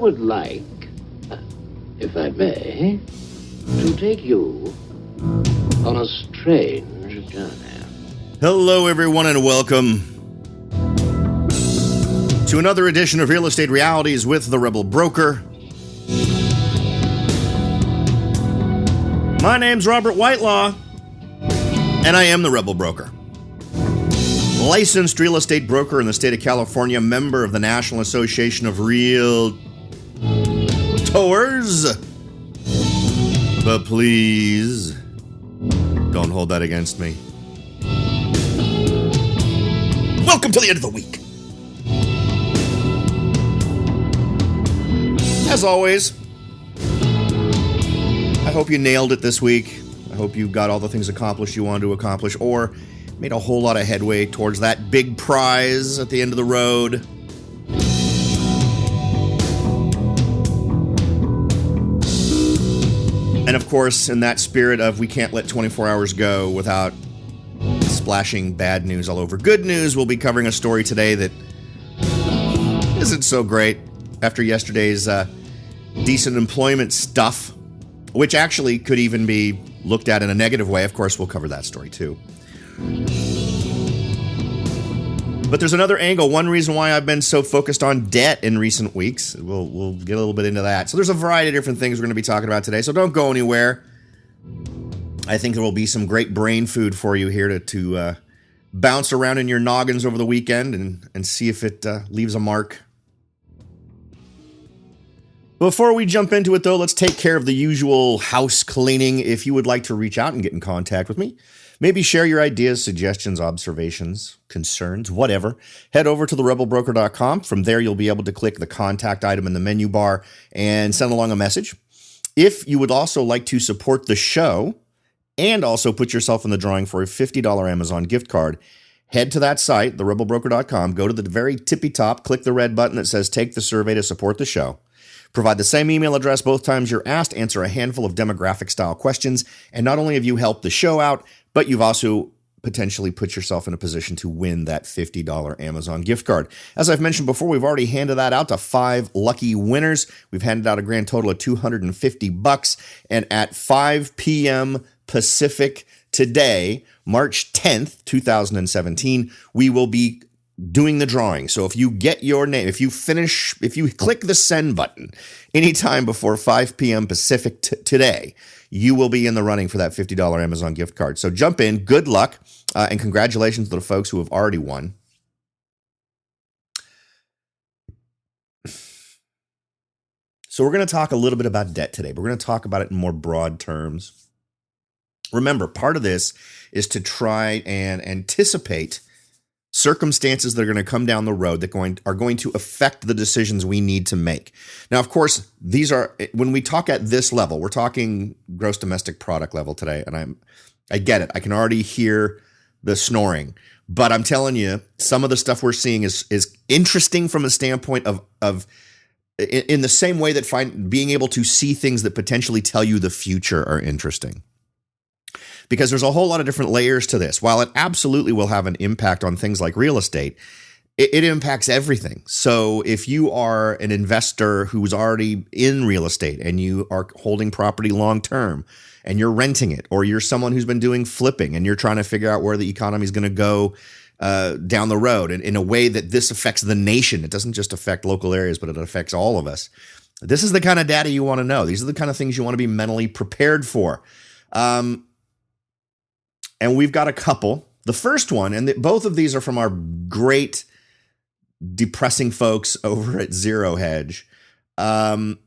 would like, if I may, to take you on a strange journey. Hello, everyone, and welcome to another edition of Real Estate Realities with the Rebel Broker. My name's Robert Whitelaw, and I am the Rebel Broker. Licensed real estate broker in the state of California, member of the National Association of Realtors. But please, don't hold that against me. Welcome to the end of the week. As always, I hope you nailed it this week. I hope you got all the things accomplished you wanted to accomplish, or made a whole lot of headway towards that big prize at the end of the road. And of course, in that spirit of we can't let 24 hours go without splashing bad news all over good news, we'll be covering a story today that isn't so great after yesterday's decent employment stuff, which actually could even be looked at in a negative way. Of course, we'll cover that story too. But there's another angle. One reason why I've been so focused on debt in recent weeks. We'll get a little bit into that. So there's a variety of different things we're going to be talking about today. So don't go anywhere. I think there will be some great brain food for you here to bounce around in your noggins over the weekend and see if it leaves a mark. Before we jump into it, though, let's take care of the usual house cleaning. If you would like to reach out and get in contact with me, maybe share your ideas, suggestions, observations, concerns, whatever, head over to therebelbroker.com. From there, you'll be able to click the contact item in the menu bar and send along a message. If you would also like to support the show and also put yourself in the drawing for a $50 Amazon gift card, head to that site, therebelbroker.com, go to the very tippy top, click the red button that says take the survey to support the show. Provide the same email address both times you're asked, answer a handful of demographic-style questions, and not only have you helped the show out, but you've also potentially put yourself in a position to win that $50 Amazon gift card. As I've mentioned before, we've already handed that out to 5 lucky winners. We've handed out a grand total of $250, and at 5 p.m. Pacific today, March 10th, 2017, we will be doing the drawing. So if you get your name, if you click the send button anytime before 5 p.m. Pacific today, you will be in the running for that $50 Amazon gift card. So jump in, good luck, and congratulations to the folks who have already won. So we're going to talk a little bit about debt today, but we're going to talk about it in more broad terms. Remember, part of this is to try and anticipate circumstances that are going to come down the road that are going to affect the decisions we need to make. Now, of course, these are, when we talk at this level, we're talking gross domestic product level today, and I get it. I can already hear the snoring, but I'm telling you, some of the stuff we're seeing is interesting from a standpoint of in the same way that being able to see things that potentially tell you the future are interesting. Because there's a whole lot of different layers to this. While it absolutely will have an impact on things like real estate, it impacts everything. So if you are an investor who's already in real estate and you are holding property long term and you're renting it, or you're someone who's been doing flipping and you're trying to figure out where the economy is going to go down the road in a way that this affects the nation. It doesn't just affect local areas, but it affects all of us. This is the kind of data you want to know. These are the kind of things you want to be mentally prepared for. And we've got a couple. The first one, and both of these are from our great depressing folks over at Zero Hedge. And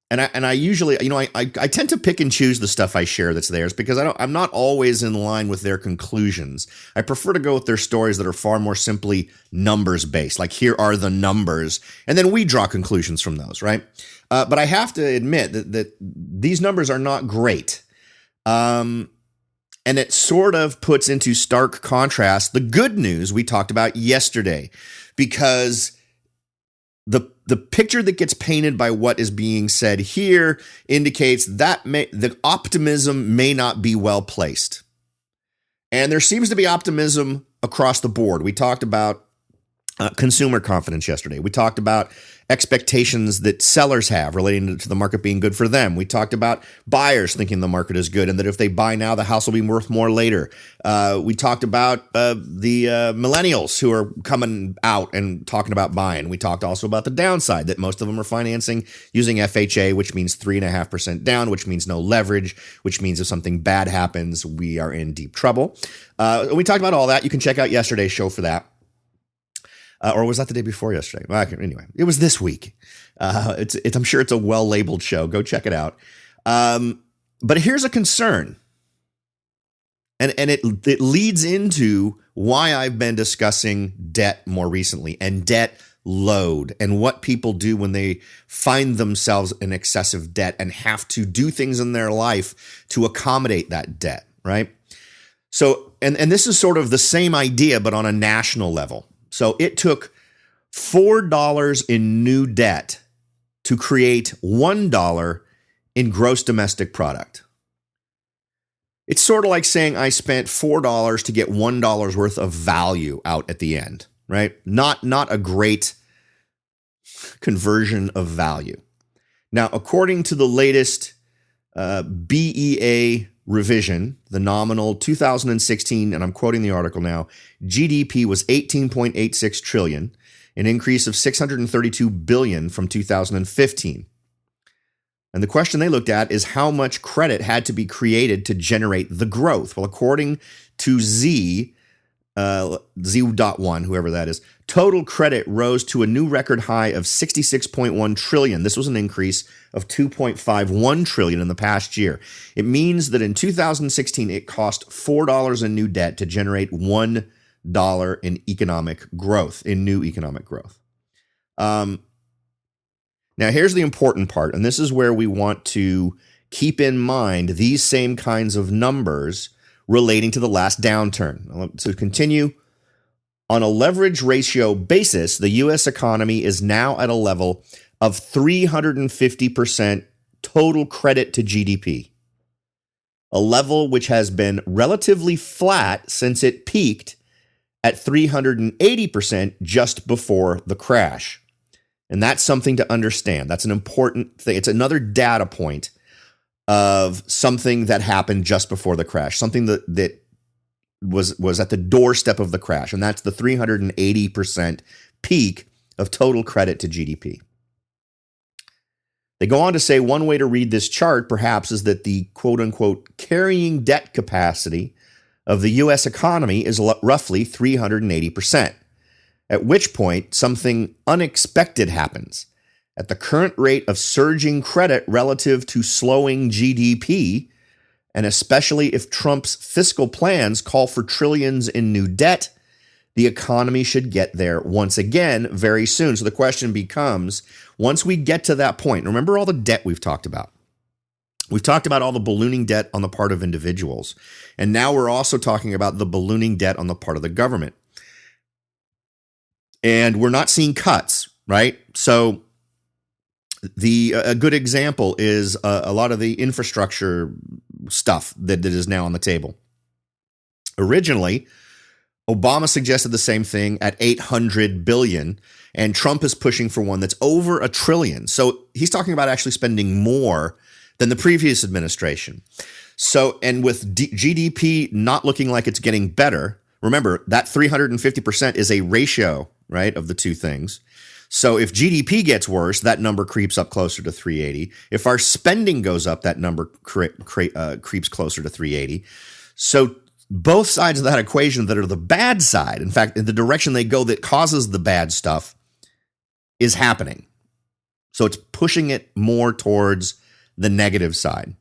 I usually, I tend to pick and choose the stuff I share that's theirs because I'm not always in line with their conclusions. I prefer to go with their stories that are far more simply numbers based. Like, here are the numbers, and then we draw conclusions from those, right? But I have to admit that these numbers are not great. And it sort of puts into stark contrast the good news we talked about yesterday, because the picture that gets painted by what is being said here indicates that the optimism may not be well placed. And there seems to be optimism across the board. We talked about Consumer confidence yesterday. We talked about expectations that sellers have relating to the market being good for them. We talked about buyers thinking the market is good and that if they buy now, the house will be worth more later. We talked about the millennials who are coming out and talking about buying. We talked also about the downside, that most of them are financing using FHA, which means 3.5% down, which means no leverage, which means if something bad happens, we are in deep trouble. We talked about all that. You can check out yesterday's show for that. Or was that the day before yesterday? Well, anyway, it was this week. I'm sure it's a well-labeled show. Go check it out. But here's a concern. And it leads into why I've been discussing debt more recently and debt load and what people do when they find themselves in excessive debt and have to do things in their life to accommodate that debt, right? So, and this is sort of the same idea, but on a national level. So it took $4 in new debt to create $1 in gross domestic product. It's sort of like saying I spent $4 to get $1 worth of value out at the end, right? Not a great conversion of value. Now, according to the latest BEA revision, the nominal 2016, and I'm quoting the article now, GDP was 18.86 trillion, an increase of 632 billion from 2015. And the question they looked at is how much credit had to be created to generate the growth. Well, according to Z.1, whoever that is, total credit rose to a new record high of 66.1 trillion. This was an increase of 2.51 trillion in the past year. It means that in 2016, it cost $4 in new debt to generate $1 in economic growth, in new economic growth. Now, here's the important part, and this is where we want to keep in mind these same kinds of numbers relating to the last downturn. To continue, on a leverage ratio basis, the U.S. economy is now at a level of 350% total credit to GDP, a level which has been relatively flat since it peaked at 380% just before the crash. And that's something to understand. That's an important thing. It's another data point of something that happened just before the crash, something that was at the doorstep of the crash, and that's the 380% peak of total credit to GDP. They go on to say one way to read this chart, perhaps, is that the quote-unquote carrying debt capacity of the U.S. economy is roughly 380%, at which point something unexpected happens. At the current rate of surging credit relative to slowing GDP, and especially if Trump's fiscal plans call for trillions in new debt, the economy should get there once again very soon. So the question becomes, once we get to that point, remember all the debt we've talked about. We've talked about all the ballooning debt on the part of individuals. And now we're also talking about the ballooning debt on the part of the government. And we're not seeing cuts, right? So a good example is a lot of the infrastructure stuff that is now on the table. Originally, Obama suggested the same thing at $800 billion, and Trump is pushing for one that's over $1 trillion. So he's talking about actually spending more than the previous administration. So, and with GDP not looking like it's getting better, remember that 350% is a ratio, right, of the two things. So if GDP gets worse, that number creeps up closer to 380. If our spending goes up, that number creeps closer to 380. So both sides of that equation that are the bad side, in fact, in the direction they go that causes the bad stuff, is happening. So it's pushing it more towards the negative side.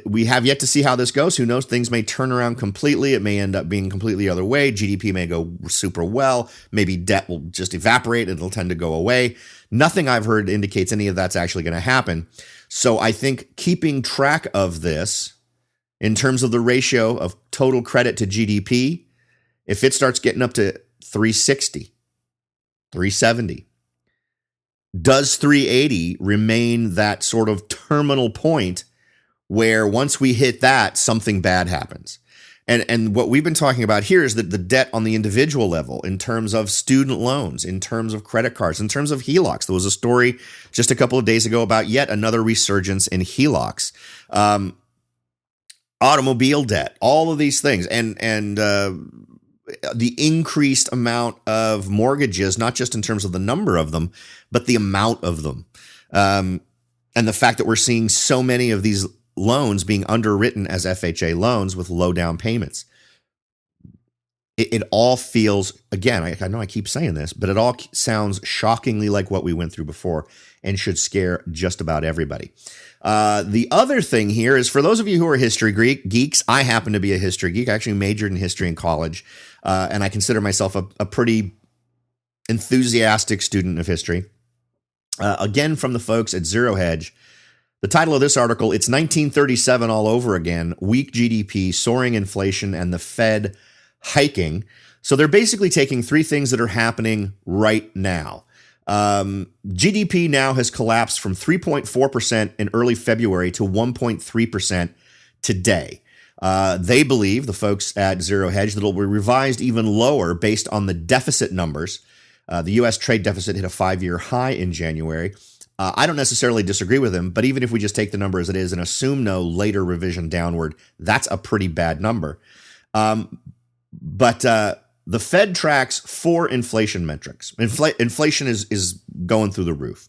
We have yet to see how this goes. Who knows? Things may turn around completely. It may end up being completely the other way. GDP may go super well. Maybe debt will just evaporate. It'll tend to go away. Nothing I've heard indicates any of that's actually going to happen. So I think keeping track of this in terms of the ratio of total credit to GDP, if it starts getting up to 360, 370, does 380 remain that sort of terminal point where once we hit that, something bad happens? And what we've been talking about here is that the debt on the individual level, in terms of student loans, in terms of credit cards, in terms of HELOCs. There was a story just a couple of days ago about yet another resurgence in HELOCs, automobile debt, all of these things, and the increased amount of mortgages, not just in terms of the number of them, but the amount of them, and the fact that we're seeing so many of these loans being underwritten as FHA loans with low down payments. It all feels, again, I know I keep saying this, but it all sounds shockingly like what we went through before and should scare just about everybody. The other thing here is, for those of you who are history geeks, I happen to be a history geek. I actually majored in history in college, and I consider myself a pretty enthusiastic student of history. Again, from the folks at Zero Hedge, the title of this article, it's 1937 all over again, weak GDP, soaring inflation, and the Fed hiking. So they're basically taking three things that are happening right now. GDP now has collapsed from 3.4% in early February to 1.3% today. They believe, the folks at Zero Hedge, that it'll be revised even lower based on the deficit numbers. The U.S. trade deficit hit a 5-year high in January. I don't necessarily disagree with him, but even if we just take the number as it is and assume no later revision downward, that's a pretty bad number. But the Fed tracks 4 inflation metrics. Inflation is going through the roof.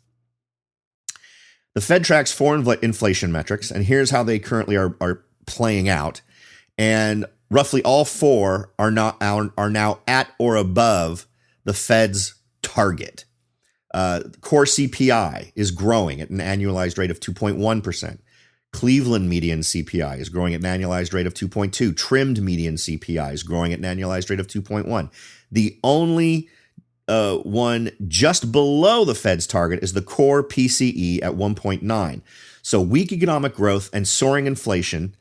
The Fed tracks 4 inflation metrics, and here's how they currently are playing out. And roughly all 4 are now at or above the Fed's target. Core CPI is growing at an annualized rate of 2.1%. Cleveland median CPI is growing at an annualized rate of 2.2. Trimmed median CPI is growing at an annualized rate of 2.1. The only one just below the Fed's target is the core PCE at 1.9. So weak economic growth and soaring inflation,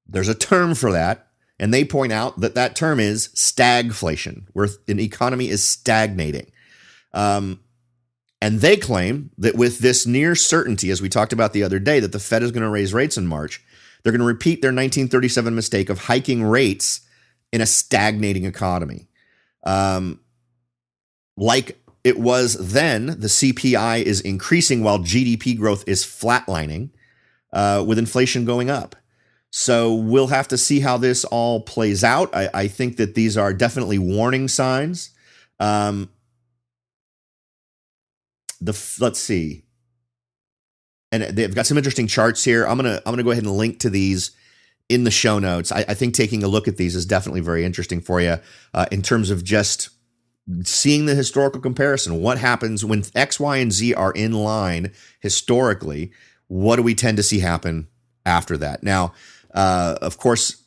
there's a term for that, and they point out that that term is stagflation, where an economy is stagnating. And they claim that with this near certainty, as we talked about the other day, that the Fed is going to raise rates in March, they're going to repeat their 1937 mistake of hiking rates in a stagnating economy. Like it was then, the CPI is increasing while GDP growth is flatlining, with inflation going up. So we'll have to see how this all plays out. I think that these are definitely warning signs. Let's see, and they've got some interesting charts here. I'm gonna go ahead and link to these in the show notes. I think taking a look at these is definitely very interesting for you in terms of just seeing the historical comparison. What happens when X, Y, and Z are in line historically? What do we tend to see happen after that? Now, of course,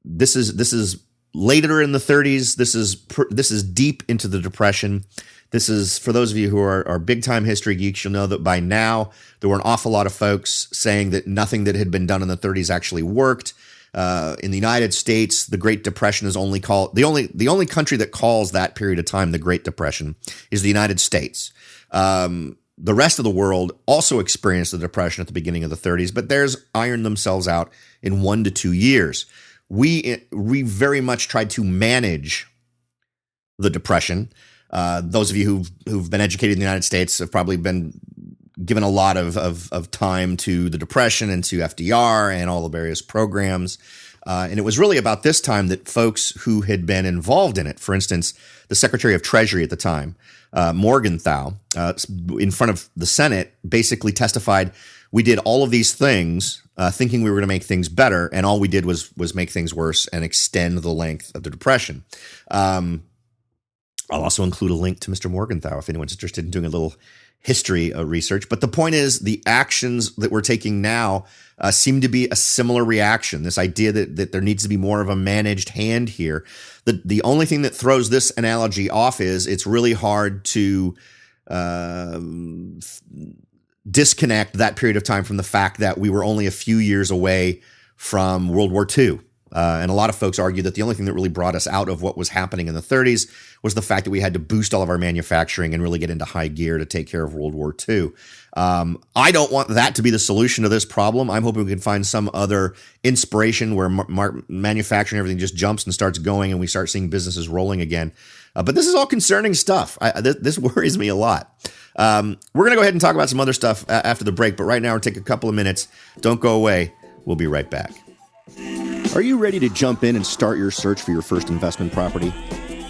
this is later in the 30s. This is deep into the Depression. This is, for those of you who are big-time history geeks, you'll know that by now there were an awful lot of folks saying that nothing that had been done in the 30s actually worked. In the United States, the Great Depression is only called the only country that calls that period of time the Great Depression is the United States. The rest of the world also experienced the Depression at the beginning of the 30s, but theirs ironed themselves out in 1 to 2 years. We very much tried to manage the Depression. Those of you who've been educated in the United States have probably been given a lot of time to the Depression and to FDR and all the various programs. And it was really about this time that folks who had been involved in it, for instance, the Secretary of Treasury at the time, Morgenthau, in front of the Senate, basically testified, we did all of these things thinking we were going to make things better, and all we did was make things worse and extend the length of the Depression. I'll also include a link to Mr. Morgenthau if anyone's interested in doing a little history research. But the point is, the actions that we're taking now seem to be a similar reaction. This idea that there needs to be more of a managed hand here. The only thing that throws this analogy off is it's really hard to disconnect that period of time from the fact that we were only a few years away from World War II. And a lot of folks argue that the only thing that really brought us out of what was happening in the 30s was the fact that we had to boost all of our manufacturing and really get into high gear to take care of World War II. I don't want that to be the solution to this problem. I'm hoping we can find some other inspiration where manufacturing, everything just jumps and starts going and we start seeing businesses rolling again. But this is all concerning stuff. This worries me a lot. We're going to go ahead and talk about some other stuff after the break, but right now we'll take a couple of minutes. Don't go away. We'll be right back. Are you ready to jump in and start your search for your first investment property?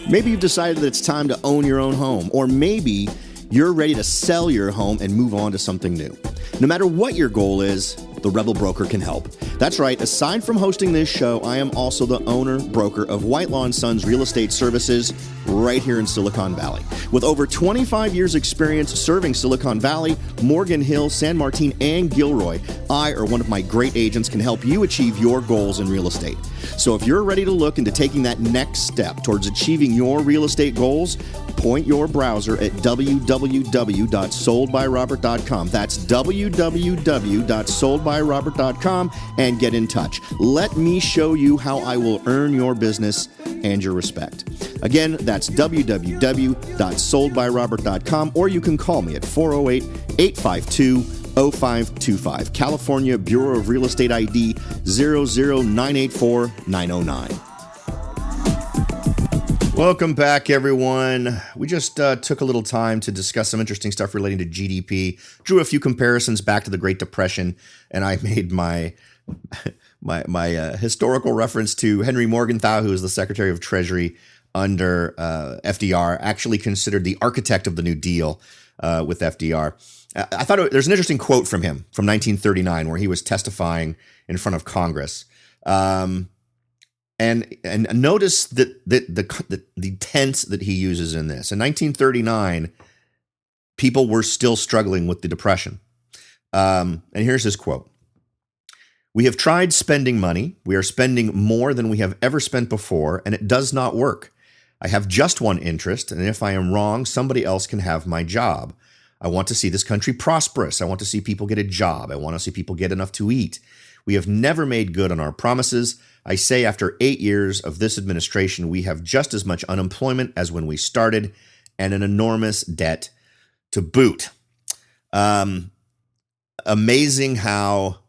Maybe you've decided that it's time to own your own home, or maybe you're ready to sell your home and move on to something new. No matter what your goal is, the Rebel Broker can help. That's right, aside from hosting this show, I am also the owner, broker of Whitelaw & Sons Real Estate Services right here in Silicon Valley. With over 25 years experience serving Silicon Valley, Morgan Hill, San Martin, and Gilroy, I or one of my great agents can help you achieve your goals in real estate. So if you're ready to look into taking that next step towards achieving your real estate goals, point your browser at www.soldbyrobert.com. That's www.soldbyrobert.com and get in touch. Let me show you how I will earn your business and your respect. Again, that's www.soldbyrobert.com, or you can call me at 408-852-0525. California Bureau of Real Estate ID 00984-909. Welcome back, everyone. We just took a little time to discuss some interesting stuff relating to GDP, drew a few comparisons back to the Great Depression, and I made my historical reference to Henry Morgenthau, who was the Secretary of Treasury under FDR, actually considered the architect of the New Deal with FDR. I thought there's an interesting quote from him from 1939 where he was testifying in front of Congress. And notice that the tense that he uses in this. In 1939, people were still struggling with the Depression. And here's his quote. "We have tried spending money. We are spending more than we have ever spent before, and it does not work. I have just one interest, and if I am wrong, somebody else can have my job. I want to see this country prosperous. I want to see people get a job. I want to see people get enough to eat. We have never made good on our promises. I say after 8 years of this administration, we have just as much unemployment as when we started and an enormous debt to boot." Amazing how,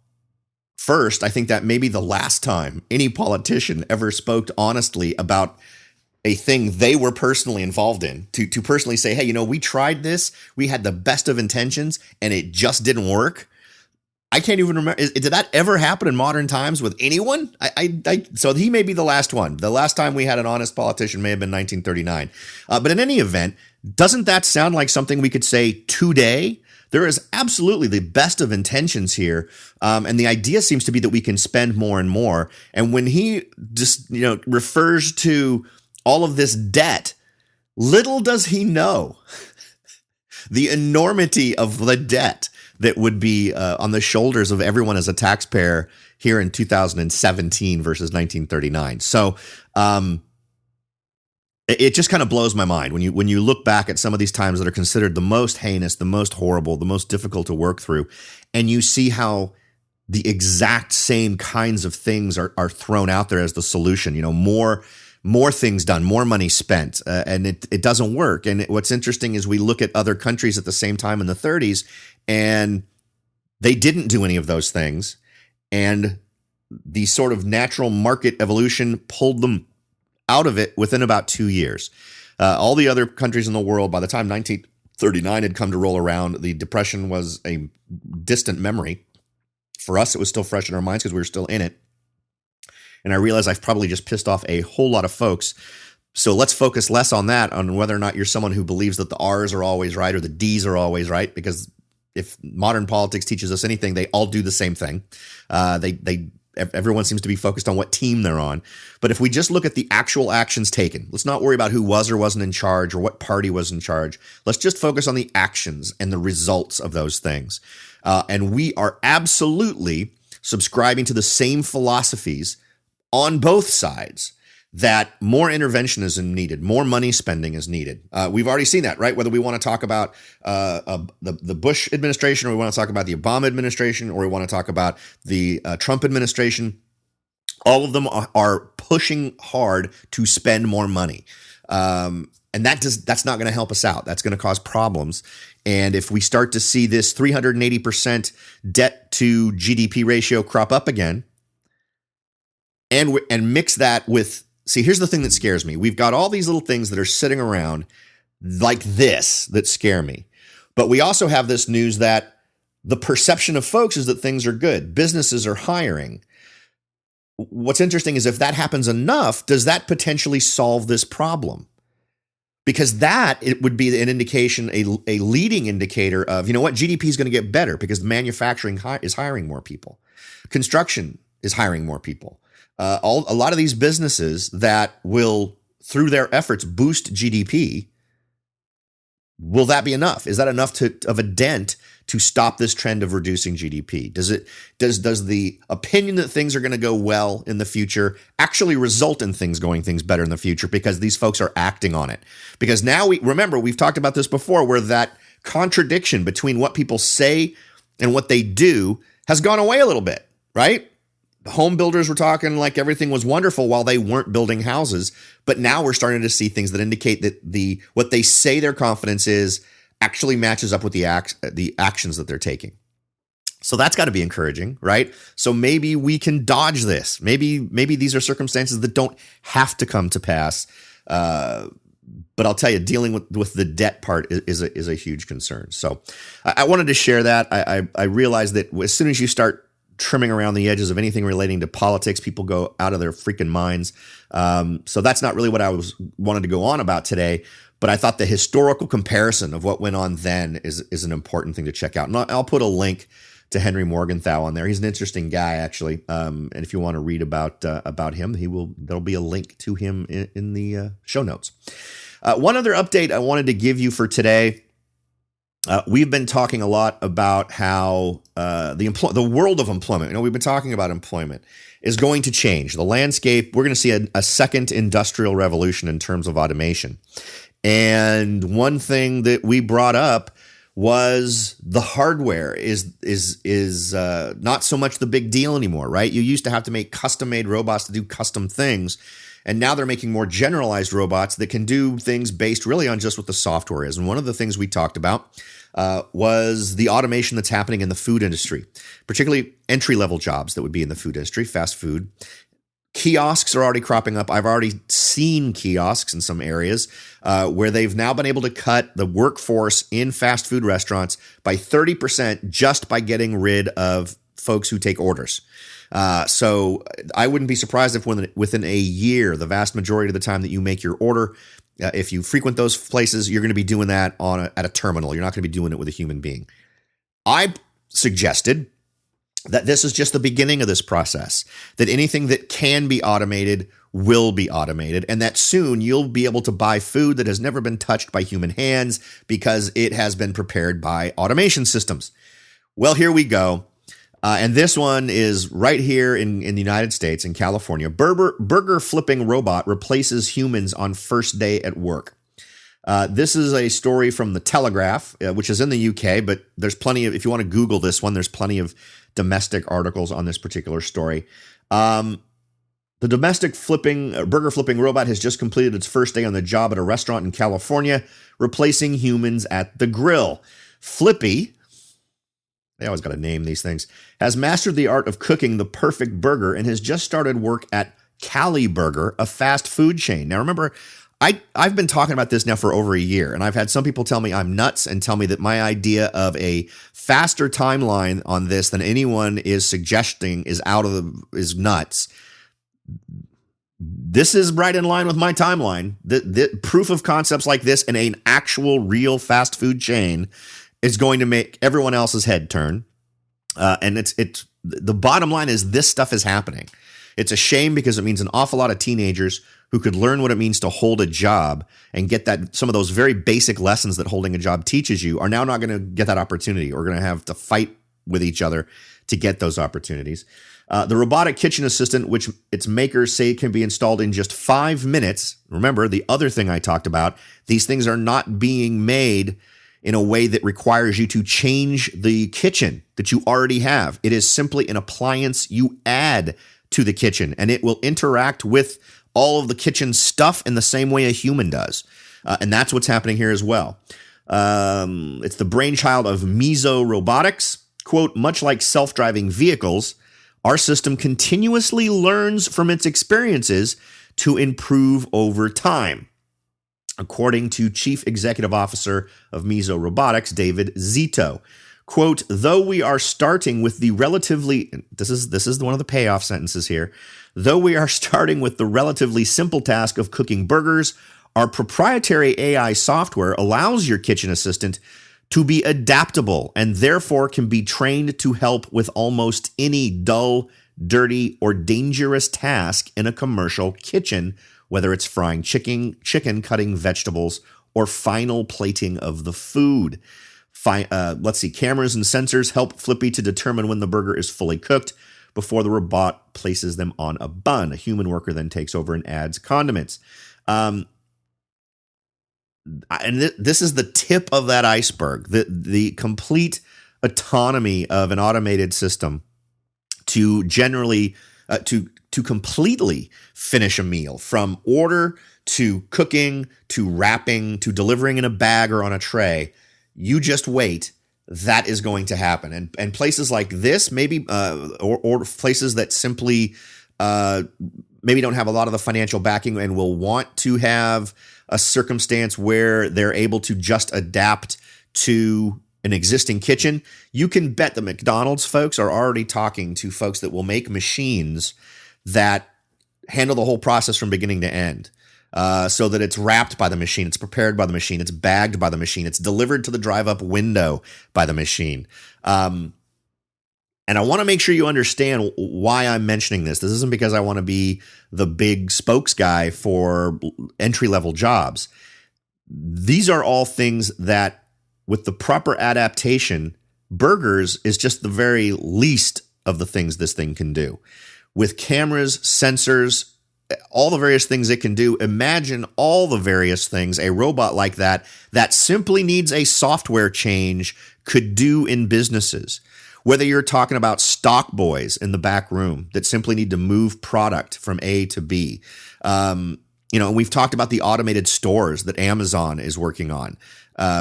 first, I think that may be the last time any politician ever spoke honestly about a thing they were personally involved in, to personally say, hey, we tried this, we had the best of intentions, and it just didn't work. I can't even remember. Did that ever happen in modern times with anyone? So he may be the last one. The last time we had an honest politician may have been 1939. But in any event, doesn't that sound like something we could say today? There is absolutely the best of intentions here. And the idea seems to be that we can spend more and more. And when he just, refers to all of this debt, little does he know the enormity of the debt that would be on the shoulders of everyone as a taxpayer here in 2017 versus 1939. So it just kind of blows my mind when you look back at some of these times that are considered the most heinous, the most horrible, the most difficult to work through, and you see how the exact same kinds of things are thrown out there as the solution. More things done, more money spent, and it doesn't work. And what's interesting is we look at other countries at the same time in the 30s, and they didn't do any of those things. And the sort of natural market evolution pulled them out of it within about 2 years. All the other countries in the world, by the time 1939 had come to roll around, the Depression was a distant memory. For us, it was still fresh in our minds because we were still in it. And I realize I've probably just pissed off a whole lot of folks. So let's focus less on that, on whether or not you're someone who believes that the R's are always right or the D's are always right, because if modern politics teaches us anything, they all do the same thing. Everyone seems to be focused on what team they're on. But if we just look at the actual actions taken, let's not worry about who was or wasn't in charge or what party was in charge. Let's just focus on the actions and the results of those things. And we are absolutely subscribing to the same philosophies on both sides, that more intervention is needed, more money spending is needed. We've already seen that, right? Whether we want to talk about the Bush administration, or we want to talk about the Obama administration, or we want to talk about the Trump administration, All of them are pushing hard to spend more money. And that's not going to help us out. That's going to cause problems. And if we start to see this 380% debt to GDP ratio crop up again, and mix that with, see, here's the thing that scares me. We've got all these little things that are sitting around like this that scare me. But we also have this news that the perception of folks is that things are good. Businesses are hiring. What's interesting is if that happens enough, does that potentially solve this problem? Because it would be an indication, a leading indicator of, you know what, GDP is going to get better because manufacturing is hiring more people. Construction is hiring more people. A lot of these businesses that will, through their efforts, boost GDP. Will that be enough? Is that enough of a dent to stop this trend of reducing GDP? Does the opinion that things are going to go well in the future actually result in things better in the future because these folks are acting on it? Because now we've talked about this before, where that contradiction between what people say and what they do has gone away a little bit, right? The home builders were talking like everything was wonderful while they weren't building houses. But now we're starting to see things that indicate that what they say their confidence is actually matches up with the actions that they're taking. So that's got to be encouraging, right? So maybe we can dodge this. Maybe these are circumstances that don't have to come to pass. But I'll tell you, dealing with the debt part is a huge concern. So I wanted to share that. I realized that as soon as you start trimming around the edges of anything relating to politics, people go out of their freaking minds. So that's not really what I wanted to go on about today. But I thought the historical comparison of what went on then is an important thing to check out. And I'll put a link to Henry Morgenthau on there. He's an interesting guy, actually. And if you want to read about him, there'll be a link to him in the show notes. One other update I wanted to give you for today. We've been talking a lot about how the world of employment, we've been talking about employment, is going to change. The landscape, we're going to see a second industrial revolution in terms of automation. And one thing that we brought up was the hardware is not so much the big deal anymore, right? You used to have to make custom-made robots to do custom things. And now they're making more generalized robots that can do things based really on just what the software is. And one of the things we talked about was the automation that's happening in the food industry, particularly entry-level jobs that would be in the food industry, fast food. Kiosks are already cropping up. I've already seen kiosks in some areas where they've now been able to cut the workforce in fast food restaurants by 30% just by getting rid of folks who take orders. So I wouldn't be surprised if within a year, the vast majority of the time that you make your order, if you frequent those places, you're going to be doing that at a terminal. You're not going to be doing it with a human being. I suggested that this is just the beginning of this process, that anything that can be automated will be automated, and that soon you'll be able to buy food that has never been touched by human hands because it has been prepared by automation systems. Well, here we go. And this one is right here in the United States, in California. Burger flipping robot replaces humans on first day at work. This is a story from The Telegraph, which is in the UK, but there's plenty of, if you want to Google this one, there's plenty of domestic articles on this particular story. The domestic burger flipping robot has just completed its first day on the job at a restaurant in California, replacing humans at the grill. Flippy, they always got to name these things, has mastered the art of cooking the perfect burger and has just started work at Cali Burger, a fast food chain. Now, remember, I've been talking about this now for over a year, and I've had some people tell me I'm nuts and tell me that my idea of a faster timeline on this than anyone is suggesting is nuts. This is right in line with my timeline. The proof of concepts like this in an actual real fast food chain is going to make everyone else's head turn. And it's the bottom line is this stuff is happening. It's a shame because it means an awful lot of teenagers who could learn what it means to hold a job and get that some of those very basic lessons that holding a job teaches you are now not going to get that opportunity or going to have to fight with each other to get those opportunities. The robotic kitchen assistant, which its makers say can be installed in just 5 minutes. Remember, the other thing I talked about, these things are not being made in a way that requires you to change the kitchen that you already have. It is simply an appliance you add to the kitchen, and it will interact with all of the kitchen stuff in the same way a human does. And that's what's happening here as well. It's the brainchild of Miso Robotics. Quote, much like self-driving vehicles, our system continuously learns from its experiences to improve over time, according to Chief Executive Officer of Miso Robotics, David Zito. Quote, though we are starting with the relatively, this is one of the payoff sentences here, though we are starting with the relatively simple task of cooking burgers, our proprietary AI software allows your kitchen assistant to be adaptable and therefore can be trained to help with almost any dull, dirty, or dangerous task in a commercial kitchen, whether it's frying chicken, cutting vegetables, or final plating of the food. Let's see, cameras and sensors help Flippy to determine when the burger is fully cooked before the robot places them on a bun. A human worker then takes over and adds condiments. And this is the tip of that iceberg, the complete autonomy of an automated system to generally, to completely finish a meal, from order to cooking to wrapping to delivering in a bag or on a tray. You just wait. That is going to happen. And places like this, maybe, or places that simply maybe don't have a lot of the financial backing and will want to have a circumstance where they're able to just adapt to an existing kitchen, you can bet the McDonald's folks are already talking to folks that will make machines that handle the whole process from beginning to end. So that it's wrapped by the machine, it's prepared by the machine, it's bagged by the machine, it's delivered to the drive-up window by the machine. And I want to make sure you understand why I'm mentioning this. This isn't because I want to be the big spokes guy for entry-level jobs. These are all things that, with the proper adaptation, burgers is just the very least of the things this thing can do. With cameras, sensors, all the various things it can do, imagine all the various things a robot like that simply needs a software change could do in businesses. Whether you're talking about stock boys in the back room that simply need to move product from A to B. We've talked about the automated stores that Amazon is working on,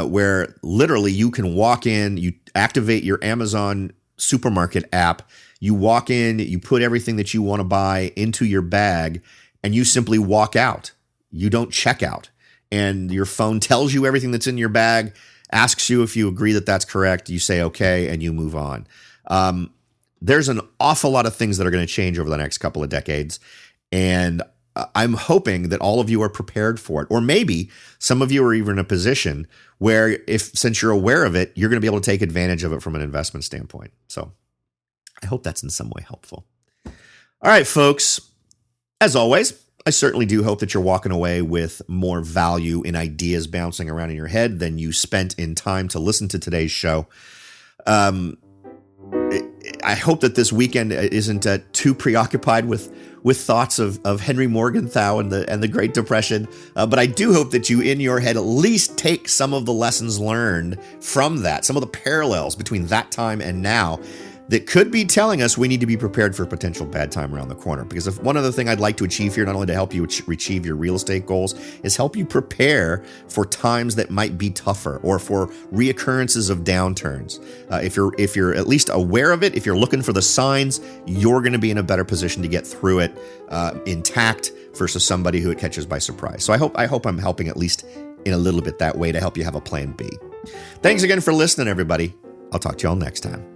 where literally you can walk in, you activate your Amazon supermarket app, you walk in, you put everything that you want to buy into your bag, and you simply walk out. You don't check out. And your phone tells you everything that's in your bag, asks you if you agree that that's correct. You say, okay, and you move on. There's an awful lot of things that are going to change over the next couple of decades. And I'm hoping that all of you are prepared for it. Or maybe some of you are even in a position where, since you're aware of it, you're going to be able to take advantage of it from an investment standpoint. So I hope that's in some way helpful. All right, folks. As always, I certainly do hope that you're walking away with more value in ideas bouncing around in your head than you spent in time to listen to today's show. I hope that this weekend isn't too preoccupied with thoughts of Henry Morgenthau and the Great Depression. But I do hope that you, in your head, at least take some of the lessons learned from that, some of the parallels between that time and now, that could be telling us we need to be prepared for a potential bad time around the corner. Because if one other thing I'd like to achieve here, not only to help you achieve your real estate goals, is help you prepare for times that might be tougher or for reoccurrences of downturns. If you're at least aware of it, if you're looking for the signs, you're going to be in a better position to get through it intact versus somebody who it catches by surprise. So I hope I'm helping at least in a little bit that way to help you have a plan B. Thanks again for listening, everybody. I'll talk to you all next time.